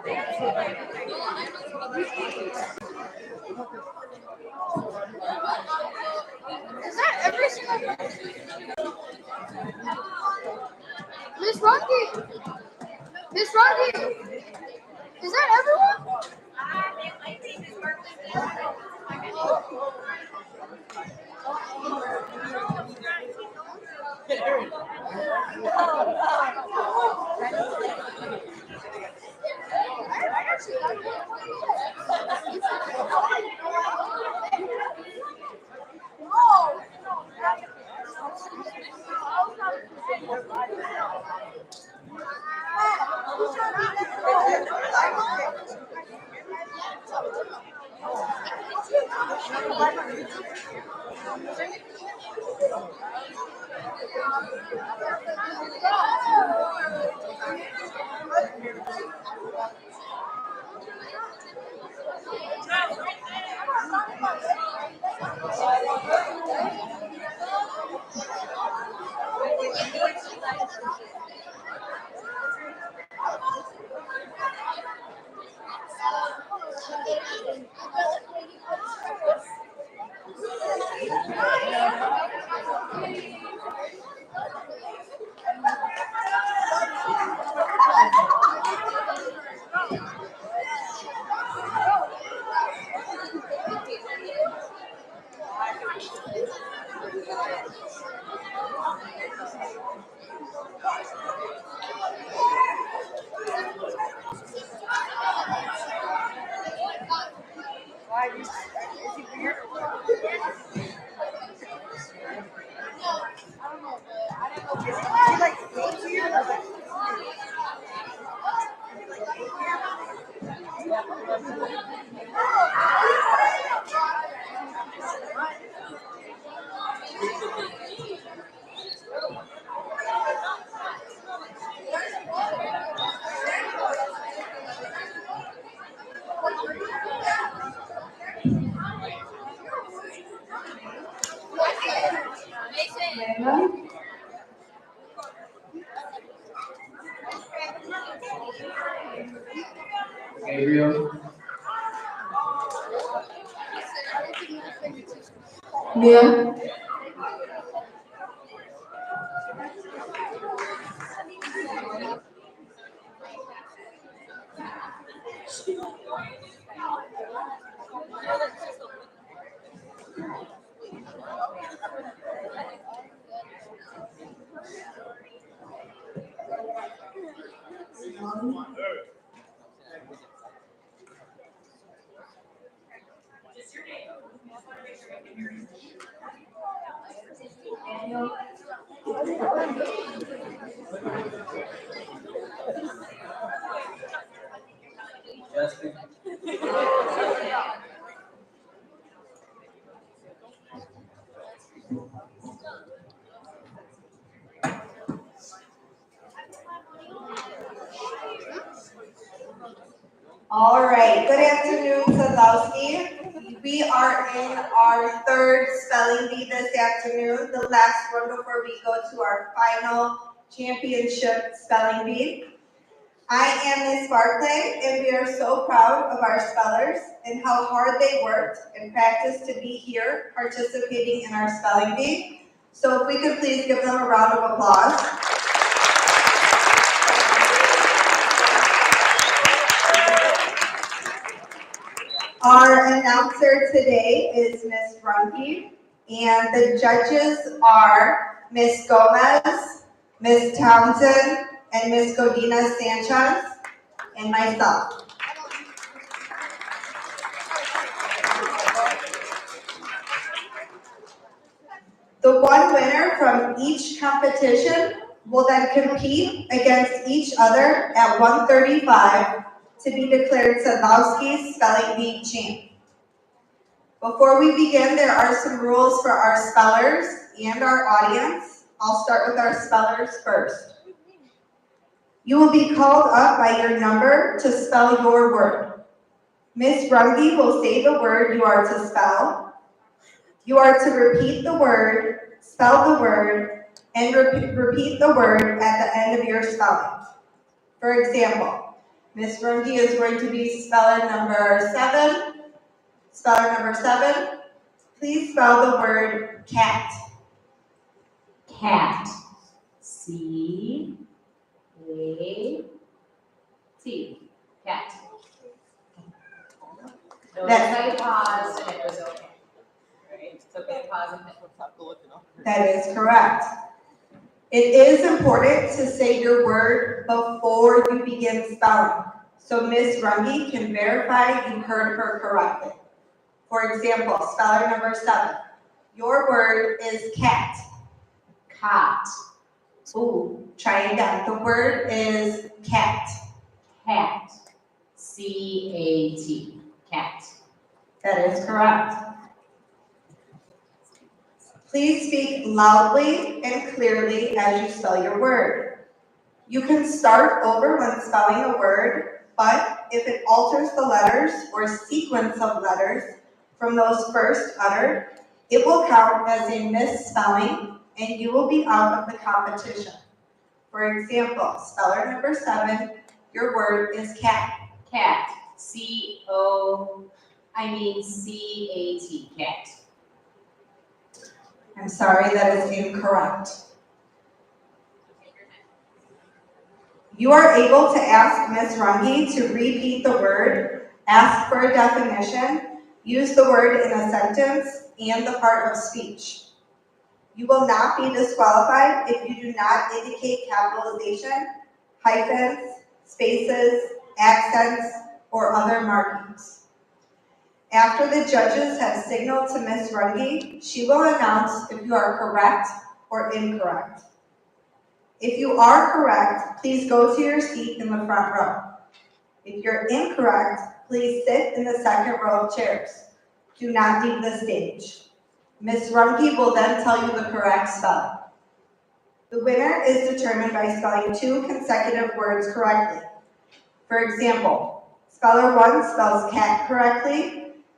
Is that every single Miss Rocky? Miss Rocky? Is that everyone? Gabriel. Mia. Justin. All right, good afternoon, Sadlowski. We are in our third spelling bee this afternoon, the last one before we go to our final championship spelling bee. I am Miss Barclay, and we are so proud of our spellers and how hard they worked and practiced to be here participating in our spelling bee. So if we could please give them a round of applause. Our announcer today is Miss Runke, and the judges are Miss Gomez, Miss Townsend, and Miss Godina Sanchez, and myself. The one winner from each competition will then compete against each other at 1:35 to be declared Sadlowski's Spelling Bee champ. Before we begin, there are some rules for our spellers and our audience. I'll start with our spellers first. You will be called up by your number to spell your word. Miss Runge will say the word you are to spell. You are to repeat the word, spell the word, and repeat the word at the end of your spelling. For example, Miss Runge is going to be speller number 7. Speller number 7, please spell the word cat. Cat. C-A-T. Cat. Notice I paused and it was okay. Right? It's okay to pause and think. That is correct. It is important to say your word before you begin spelling, so Miss Runge can verify you heard her correctly. For example, speller number 7, your word is cat. Cot. Ooh, try again. The word is cat. Cat. C-A-T. Cat. That is correct. Please speak loudly and clearly as you spell your word. You can start over when spelling a word, but if it alters the letters or sequence of letters from those first uttered, it will count as a misspelling and you will be out of the competition. For example, speller number 7, your word is cat. Cat. C-A-T. Cat. I'm sorry, that is incorrect. You are able to ask Ms. Runge to repeat the word, ask for a definition, use the word in a sentence, and the part of speech. You will not be disqualified if you do not indicate capitalization, hyphens, spaces, accents, or other markings. After the judges have signaled to Ms. Runge, she will announce if you are correct or incorrect. If you are correct, please go to your seat in the front row. If you're incorrect, please sit in the second row of chairs. Do not leave the stage. Ms. Runge will then tell you the correct spelling. The winner is determined by spelling 2 consecutive words correctly. For example, speller 1 spells cat correctly,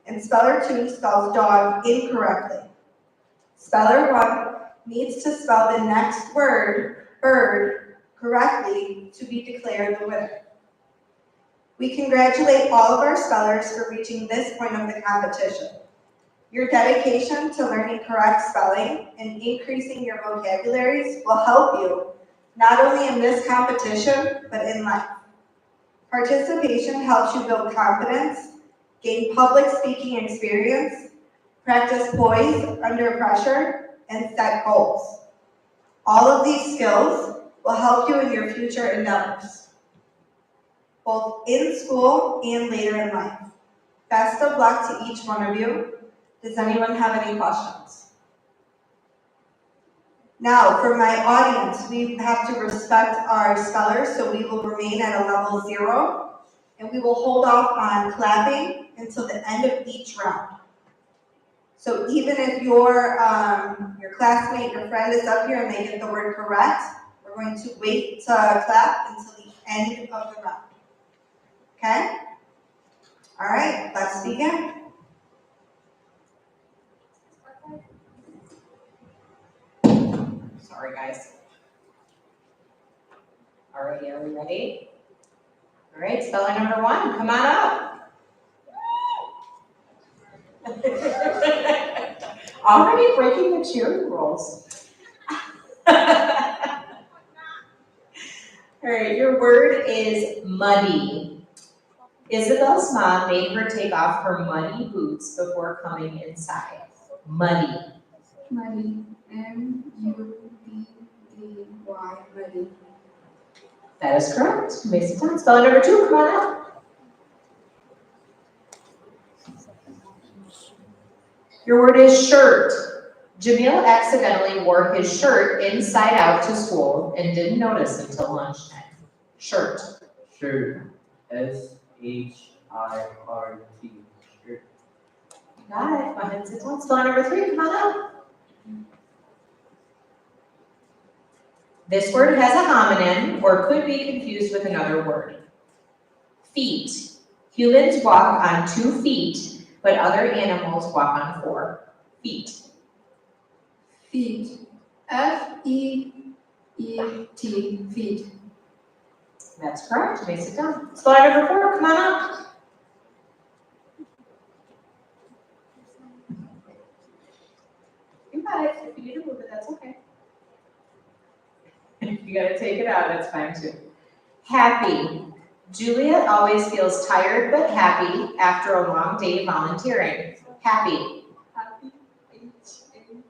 and speller 2 spells dog incorrectly. Speller 1 needs to spell the next word, bird, correctly to be declared the winner. We congratulate all of our spellers for reaching this point of the competition. Your dedication to learning correct spelling and increasing your vocabularies will help you not only in this competition, but in life. Participation helps you build confidence, gain public speaking experience, practice poise under pressure, and set goals. All of these skills will help you in your future endeavors, both in school and later in life. Best of luck to each one of you. Does anyone have any questions? Now, for my audience, we have to respect our spellers, so we will remain at a level 0, and we will hold off on clapping until the end of each round. So even if your classmate, your friend is up here and they get the word correct, we're going to wait to clap until the end of the round. Okay? All right, let's begin. Sorry, guys. Are we ready? All right, speller number 1, come on up. Already breaking the cheering rules. All right, your word is muddy. Isabel's mom made her take off her muddy boots before coming inside. Muddy. Muddy. M-U-D-D-Y. Muddy. That is correct. Mason time. Speller number 2, come on up. Your word is shirt. Jamil accidentally wore his shirt inside out to school and didn't notice until lunchtime. Shirt. Shirt. S-H-I-R-T. Shirt. You got it. Go ahead and sit down. Speller number 3, come on up. This word has a homonym or could be confused with another word. Feet. Humans walk on 2 feet, but other animals walk on 4. Feet. Feet. F-E-E-T. Feet. That's correct. You may sit down. Spelling number 4, come on up. You got it. If you need to move it, that's okay. If you gotta take it out, that's fine too. Happy. Juliet always feels tired but happy after a long day volunteering. Happy. Happy. H-A-P-P-Y.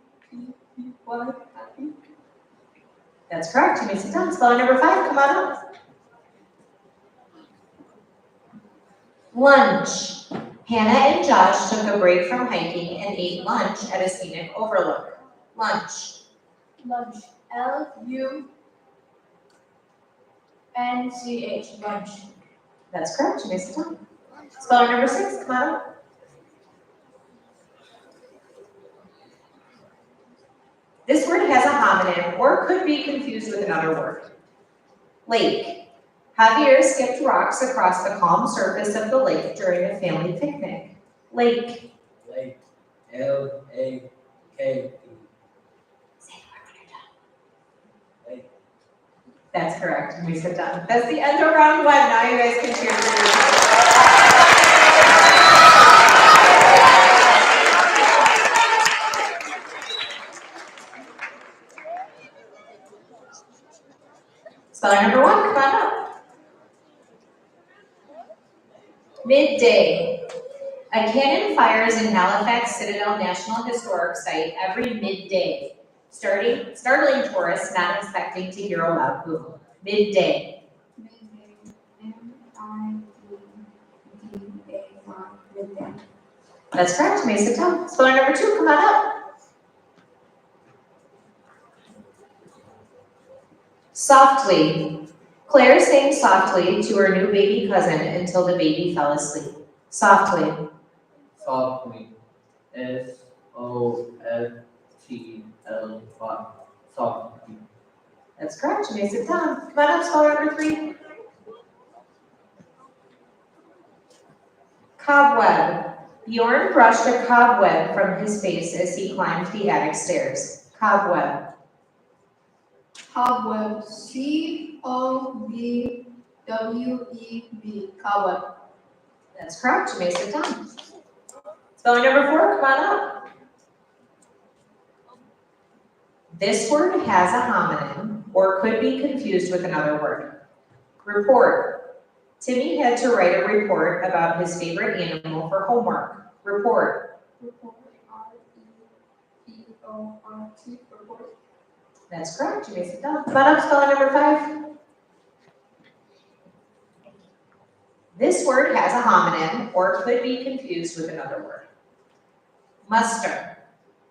Happy. That's correct. You may sit down. Spelling number 5, come on up. Lunch. Hannah and Josh took a break from hiking and ate lunch at a scenic overlook. Lunch. Lunch. L-U-N-C-H. Lunch. That's correct. You may sit down. Spelling number 6, come on up. This word has a homonym or could be confused with another word. Lake. Javier skipped rocks across the calm surface of the lake during a family picnic. Lake. Lake. L-A-K-E. Say the word when you're done. Lake. That's correct. You may sit down. That's the end of round 1. Now you guys can cheer for yourself. Spelling number 1, come on up. Midday. A cannon fires in Halifax Citadel National Historic Site every midday, startling tourists not expecting to hear a loud boom. Midday. Midday. M-I-D-D-A-Y. Midday. That's correct. You may sit down. Spelling number 2, come on up. Softly. Claire sang softly to her new baby cousin until the baby fell asleep. Softly. Softly. S-O-F-T-L-Y. Softly. That's correct. You may sit down. Come on up. Spelling number 3. Cobweb. Bjorn brushed a cobweb from his face as he climbed the attic stairs. Cobweb. Cobweb. C-O-B-W-E-B. Cobweb. That's correct. You may sit down. Spelling number 4, come on up. This word has a homonym or could be confused with another word. Report. Timmy had to write a report about his favorite animal for homework. Report. Report. R-E-P-O-R-T. Report. That's correct. You may sit down. Come on up. Spelling number 5. This word has a homonym or could be confused with another word. Muster.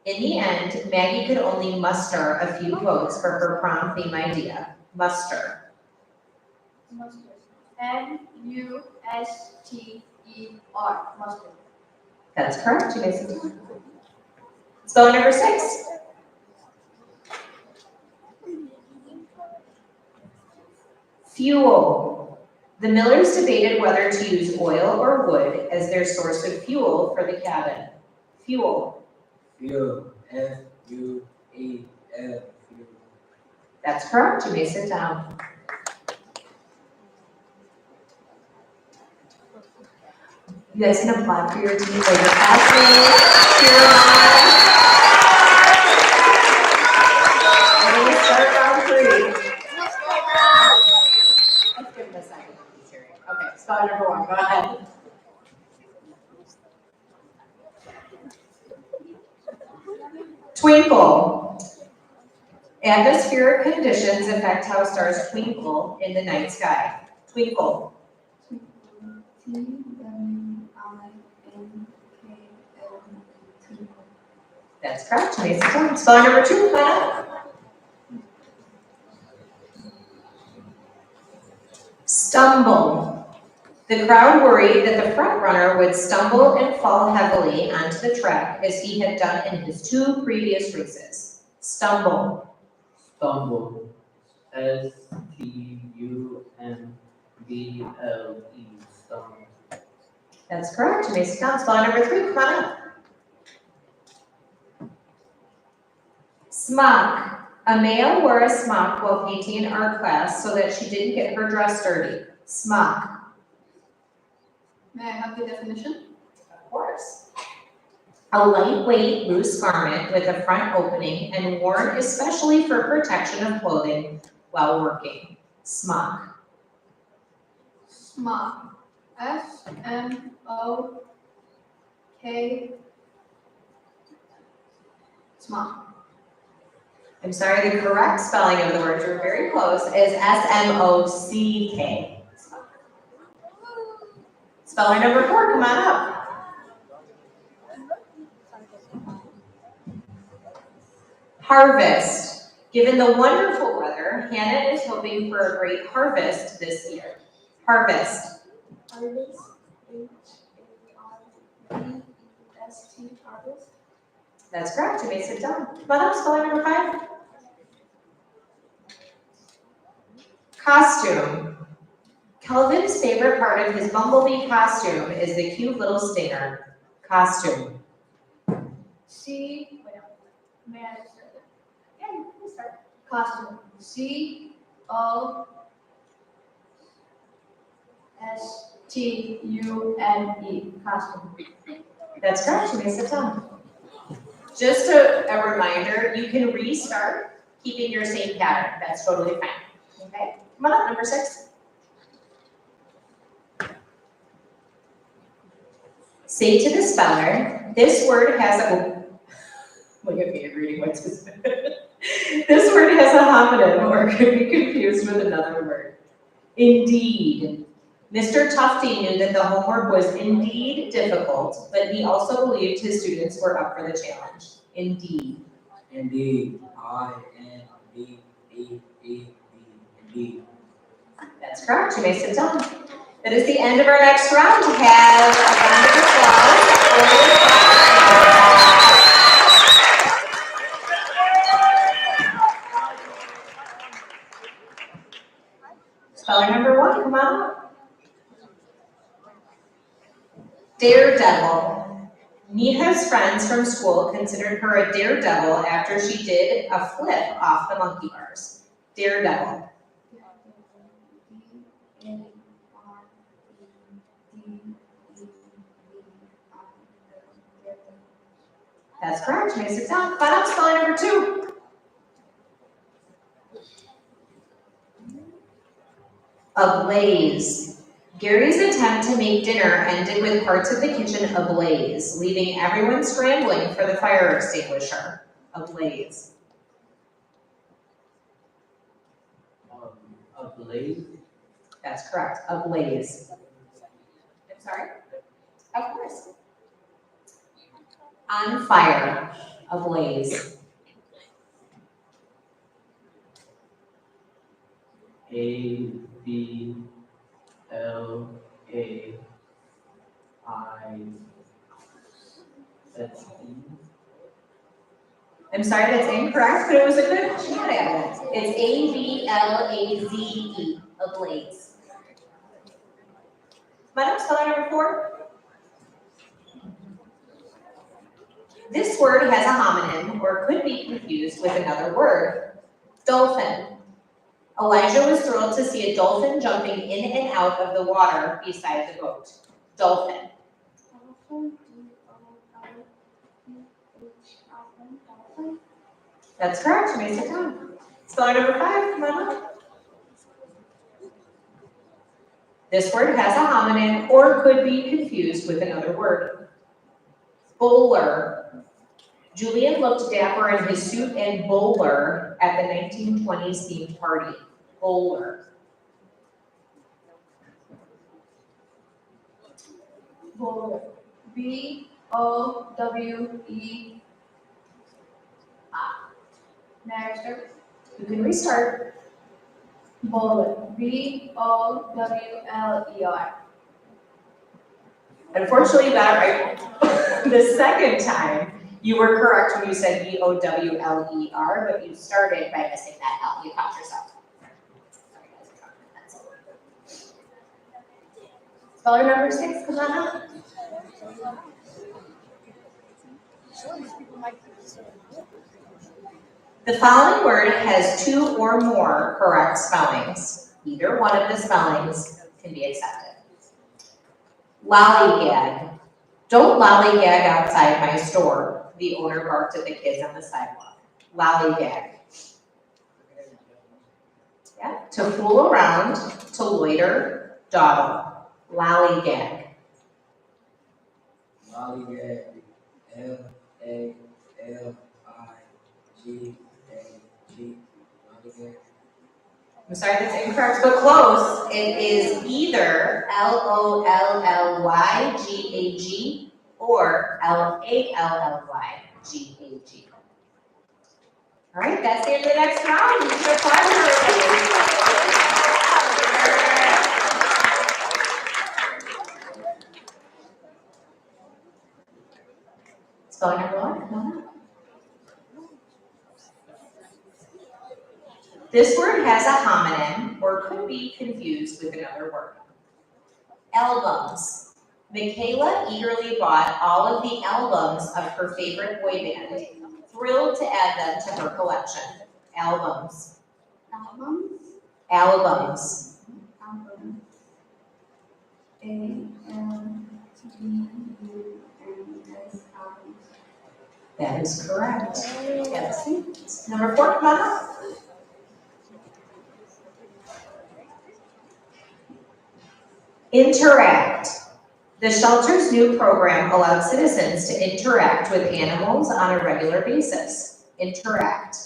In the end, Maggie could only muster a few votes for her prom theme idea. Muster. Mustard. M-U-S-T-E-R. Mustard. That's correct. You may sit down. Spelling number 6. Fuel. The Millers debated whether to use oil or wood as their source of fuel for the cabin. Fuel. Fuel. F-U-E-L. Fuel. That's correct. You may sit down. You guys can applaud for your team, for your classmates, cheer them on. And we start round 3. Let's give them a second. Okay, spelling number 1, go ahead. Twinkle. Atmospheric conditions affect how stars twinkle in the night sky. Twinkle. T-W-I-N-K-L-E. That's correct. You may sit down. Spelling number 2, come on up. Stumble. The crowd worried that the front runner would stumble and fall heavily onto the track as he had done in his 2 previous races. Stumble. Stumble. S-T-U-M-B-L-E. Stumble. That's correct. You may sit down. Spelling number 3, come on up. Smock. A A male wore a smock while painting in art class so that she didn't get her dress dirty. Smock. May I have the definition? Of course. A lightweight, loose garment with a front opening and worn especially for protection of clothing while working. Smock. Smock. S-M-O-K. Smock. I'm sorry, the correct spelling of the word, you're very close, is S-M-O-C-K. Speller number 4, come on up. Harvest. Given the wonderful weather, Hannah is hoping for a great harvest this year. Harvest. Harvest. H-A-R-V-E-S-T. Harvest. That's correct, you may sit down. Come on up, speller number 5. Costume. Kelvin's favorite part of his bumblebee costume is the cute little stinger. Costume. May I start? Yeah, you can start. Costume. C-O-S-T-U-M-E. Costume. That's correct, you may sit down. Just a reminder, you can restart keeping your same pattern. That's totally fine. Okay, come on up, number 6. Say to the speller, this word has a, look at me reading what to say. This word has a homonym or could be confused with another word. Indeed. Mr. Tufty knew that the homework was indeed difficult, but he also believed his students were up for the challenge. Indeed. Indeed. I-N-D-E-E-D. Indeed. That's correct. You may sit down. That is the end of our next round. Have a round of applause. Speller number 1, come on up. Daredevil. Neha's friends from school considered her a daredevil after she did a flip off the monkey bars. Daredevil. That's correct. You may sit down. Come on up, speller number 2. Ablaze. Gary's attempt to make dinner ended with parts of the kitchen ablaze, leaving everyone scrambling for the fire extinguisher. Ablaze. Ablaze. That's correct. Ablaze. I'm sorry? Of course. On fire. Ablaze. A-B-L-A-I-Z-E. I'm sorry, that's incorrect, but it was a good shot at it. It's A-B-L-A-Z-E. Ablaze. Madam, speller number 4. This word has a homonym or could be confused with another word. Dolphin. Elijah was thrilled to see a dolphin jumping in and out of the water beside the boat. Dolphin. That's correct. You may sit down. Speller number 5, come on up. This word has a homonym or could be confused with another word. Bowler. Julian looked dapper in his suit and bowler at the 1920s themed party. Bowler. Bowler. B-O-W-E-R. May I start? You can restart. Bowler. B-O-W-L-E-R. Unfortunately, you got it right the second time. You were correct when you said B-O-W-L-E-R, but you started by missing that L. You caught yourself. Speller number 6, come on up. The following word has 2 or more correct spellings. Either one of the spellings can be accepted. Lollygag. Don't lollygag outside my store, the owner barked at the kids on the sidewalk. Lollygag. Yeah. To fool around, to loiter, dawdle. Lollygag. Lollygag. L-A-L-I-G-A-G. Lollygag. I'm sorry, that's incorrect, but close. It is either Lollygag or Lallygg. All right, that's the end of the next round. It's your pleasure. Spelling number 1, come on up. This word has a homonym or could be confused with another word. Albums. Michaela eagerly bought all of the albums of her favorite boy band, thrilled to add them to her collection. Albums. Albums. Albums. Albums. A-L-B-U-M-S. Albums. That is correct. Yes. Number 4, come on up. Interact. The shelter's new program allowed citizens to interact with animals on a regular basis. Interact.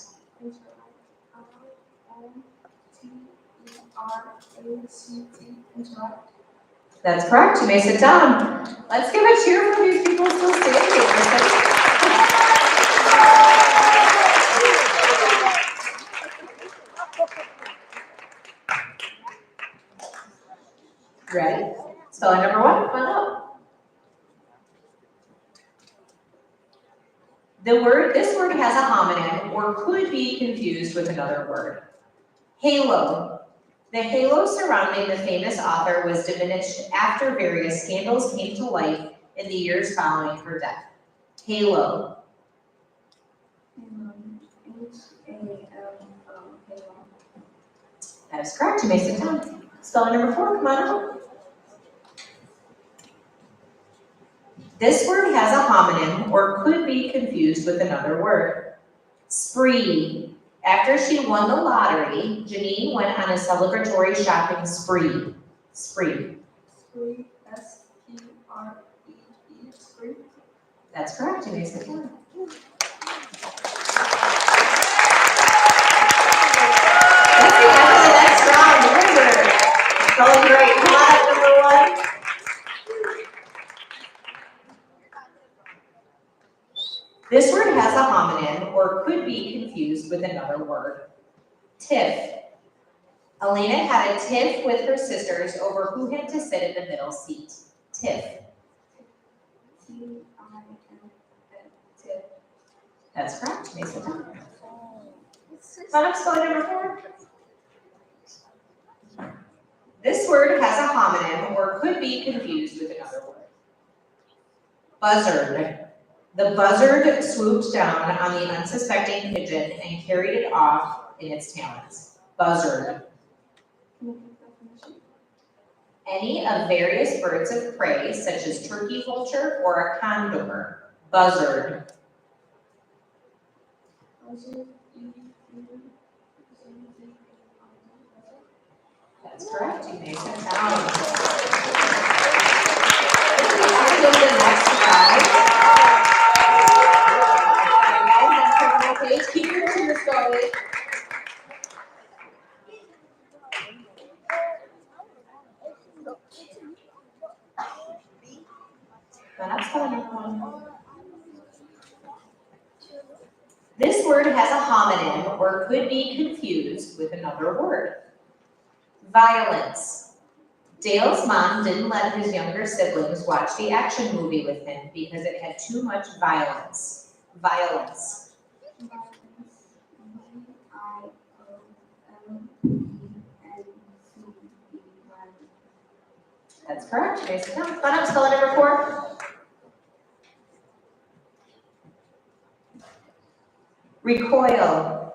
I-N-T-E-R-A-C-T. Interact. That's correct. You may sit down. Let's give a cheer for these people still standing. Ready? Spelling number 1, come on up. This word has a homonym or could be confused with another word. Halo. The halo surrounding the famous author was diminished after various scandals came to light in the years following her death. Halo. H-A-L-O. Halo. That is correct. You may sit down. Spelling number 4, come on up. This word has a homonym or could be confused with another word. Spree. After she won the lottery, Janine went on a celebratory shopping spree. Spree. Spree. S-P-R-E-E. Spree. That's correct. You may sit down. That's the end of the next round. Remember, going great. Come on up, number 1. This word has a homonym or could be confused with another word. Tiff. Elena had a tiff with her sisters over who had to sit in the middle seat. Tiff. T-I-F-F. Tiff. That's correct. You may sit down. Come on up, spelling number 4. This word has a homonym or could be confused with another word. Buzzard. The buzzard swooped down on the unsuspecting pigeon and carried it off in its talons. Buzzard. Any of various birds of prey, such as turkey vulture or a condor. Buzzard. That's correct. You may sit down. The next round. Keep your cheers going. That's spelling number 1. This word has a homonym or could be confused with another word. Violence. Dale's mom didn't let his younger siblings watch the action movie with him because it had too much violence. Violence. That's correct. You may sit down. Come on up, spelling number 4. Recoil.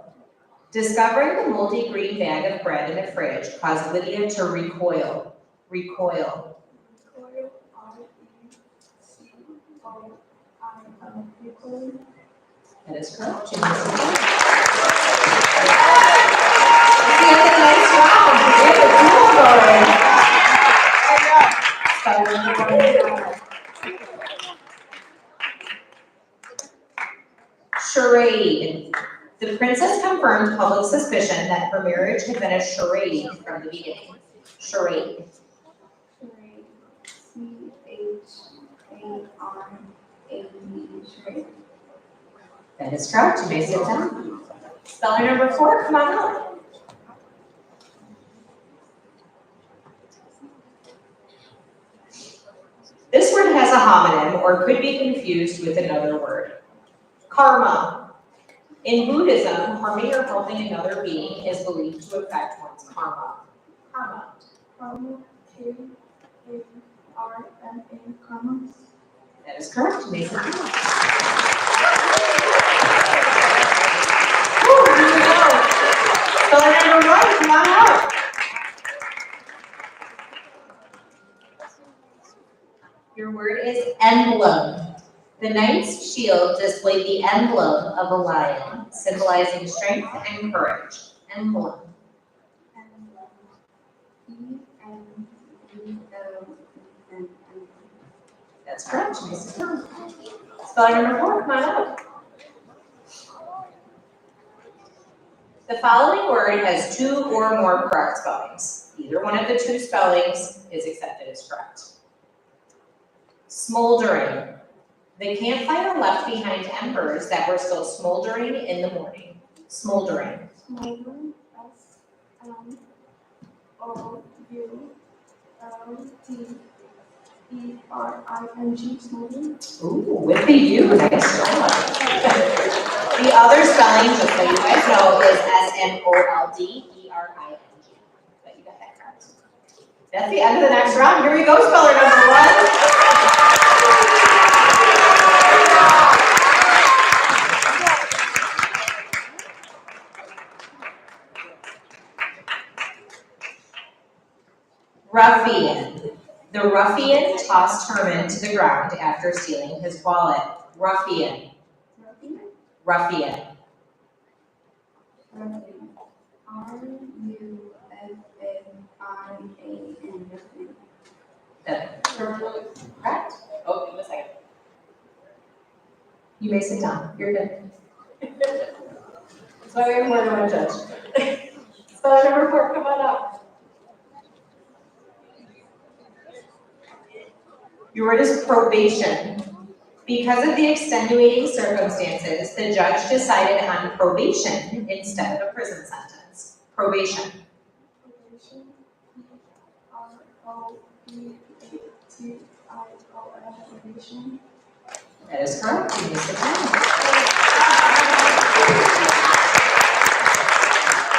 Discovering the moldy green bag of bread in the fridge caused Lydia to recoil. Recoil. That is correct. You had a nice round. We have a duel going. Charade. The princess confirmed public suspicion that her marriage had been a charade from the beginning. Charade. Charade. That is correct. You may sit down. Speller number 4, come on up. This word has a homonym or could be confused with another word. Karma. In Buddhism, harming or helping another being is believed to affect one's karma. Karma. Karma. K-A-R-M-A. Karma. That is correct. You may sit down. Woo, here we go. Speller number 1, come on up. Your word is emblem. The knight's shield displayed the emblem of a lion, symbolizing strength and courage. Emblem. That's correct. Speller number 4, come on up. The following word has 2 or more correct spellings. Either one of the 2 spellings is accepted as correct. Smoldering. The campfire left behind embers that were still smoldering in the morning. Smoldering. Smoldering. S-M-O-U-L-D-E-R-I-N-G. Smoldering. Ooh, with the U, nice job. The other spelling, just so you guys know, is S-M-O-L-D-E-R-I-N-G. But you got that correct. That's the end of the next round. Here we go, speller number 1. Ruffian. The ruffian tossed Herman to the ground after stealing his wallet. Ruffian. Ruffian. R-U-F-F-I-A-N. That's correct. Oh, give me a second. You may sit down. You're good. That's why we have more than one judge. Speller number 4, come on up. Your word is probation. Because of the extenuating circumstances, the judge decided on probation instead of a prison sentence. Probation. Probation. That is correct. You may sit down.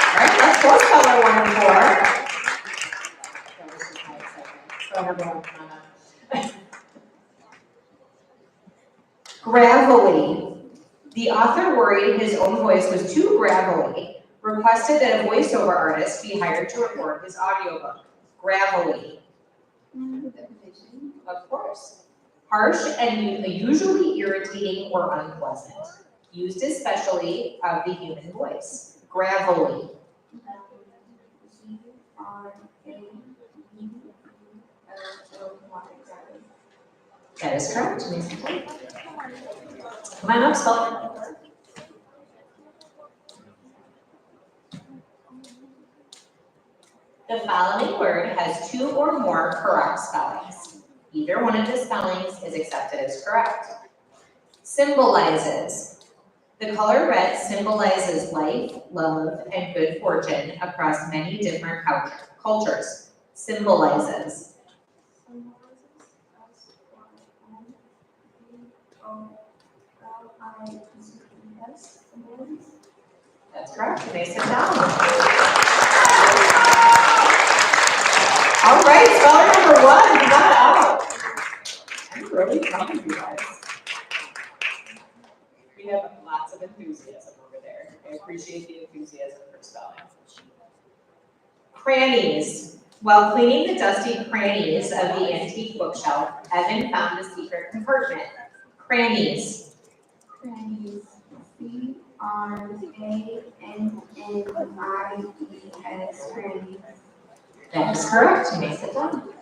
All right, let's go speller 1 and 4. Speller 1, come on up. Gravelly. The author worried his own voice was too gravelly, requested that a voiceover artist be hired to record his audiobook. Gravelly. Of course. Harsh and usually irritating or unpleasant. Used especially of the human voice. Gravelly. That is correct. Come on up, speller. The following word has 2 or more correct spellings. Either one of the spellings is accepted as correct. Symbolizes. The color red symbolizes life, love, and good fortune across many different cultures. Symbolizes. That's correct. You may sit down. All right, speller number 1, come on out. I'm really proud of you guys. We have lots of enthusiasm over there. I appreciate appreciate the enthusiasm for spelling. Crannies. While cleaning the dusty crannies of the antique bookshelf, Evan found a secret compartment. Crannies. Crannies. C-R-A-N-N-I-E-S. Crannies. That is correct. You may sit down.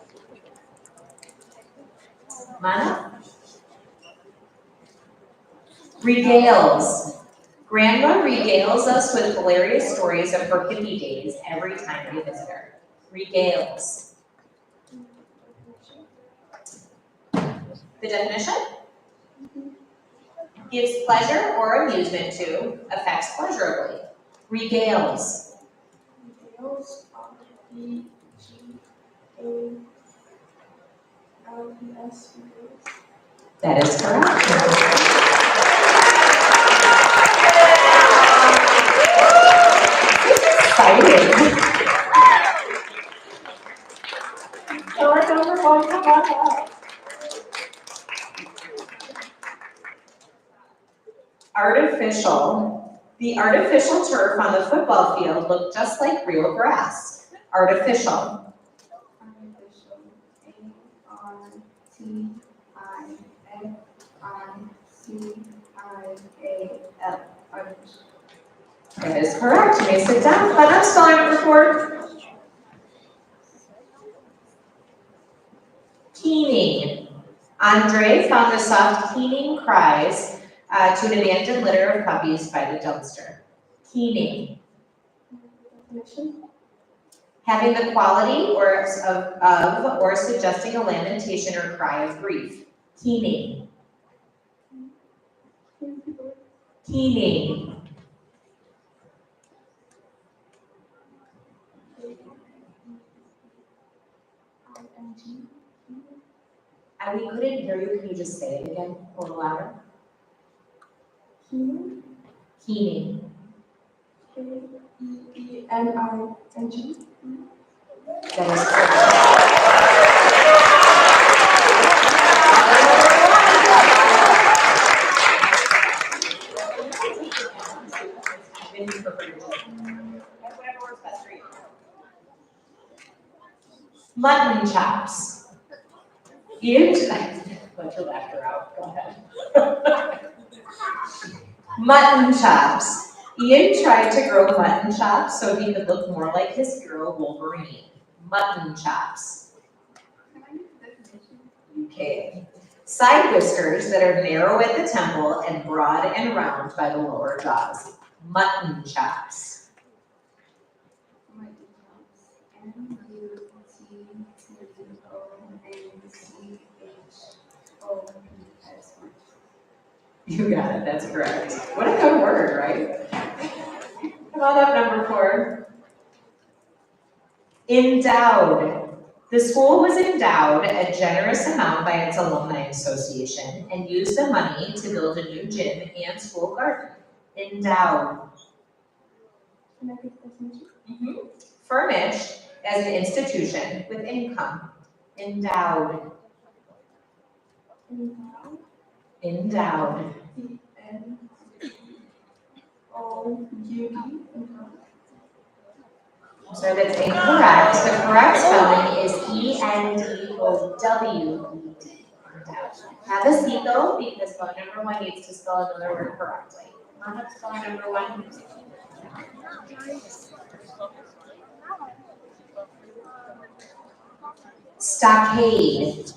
Mana? Regales. Grandma regales us with hilarious stories of her hippie days every time we visit her. Regales. The definition? Gives pleasure or amusement to, affects pleasurably. Regales. Regales. R-E-G-A-L-E-S. That is correct. Exciting. Our number one, come on up. Artificial. The artificial turf on the football field looked just like real grass. Artificial. Artificial. A-R-T-I-F-I-C-I-A-L. Artificial. That is correct. You may sit down. Let us spelling report. Keening. Andre found the soft keening cries to an abandoned litter of puppies by the dumpster. Keening. Definition. Having the quality of or suggesting a lamentation or cry of grief. Keening. Keening. We couldn't hear you. Can you just say it again a little louder? Keening. Keening. K-E-E-N-I-N-G. That is correct. Whatever works best for you. Mutton chops. Let your laughter out. Go ahead. Mutton chops. Ian tried to grow mutton chops so he could look more like his hero Wolverine. Mutton chops. Okay. Side whiskers that are narrow at the temple and broad and round by the lower jaws. Mutton chops. You got it, that's correct. What a good word, right? Come on up, number 4. Endowed. The school was endowed a generous amount by its alumni association and used the money to build a new gym and school garden. Endowed. Furnished as an institution with income. Endowed. Endowed. So that's incorrect. The correct spelling is E-N-D-O-W-E-D. Have a seat though, because phone number 1 needs to spell another word correctly. Come on up, spell number 1. Stockade.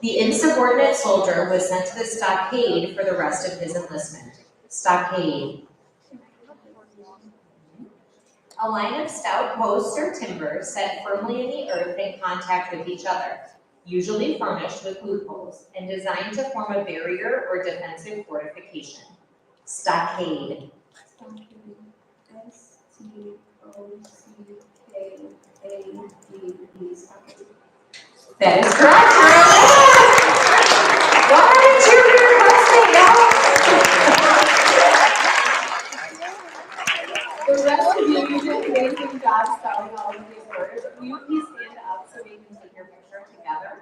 The insubordinate soldier was sent to the stockade for the rest of his enlistment. Stockade. A line of stout posts or timbers set firmly in the earth in contact with each other, usually furnished with loopholes, and designed to form a barrier or defensive fortification. Stockade. S-T-O-C-K-A-D-E. Stockade. That is correct. Why did you request it now? The rest of you did an amazing job spelling all of these words. Will you please stand up so we can take your picture together?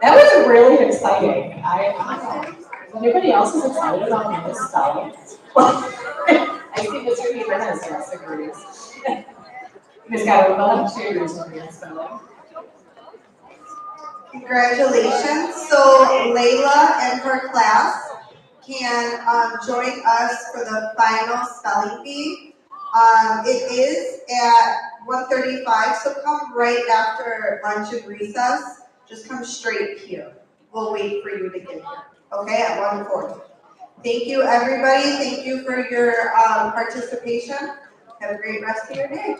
That was really exciting. Anybody else is excited about this stuff? I see Mr. Peter has yes agrees. Ms. Gowdy, we'll have cheers on the spelling. Congratulations. So Layla and her class can join us for the final spelling bee. It is at 1:35, so come right after lunch and recess. Just come straight here. We'll wait for you to get here, okay, at 1:40. Thank you, everybody. Thank you for your participation. Have a great rest of your day.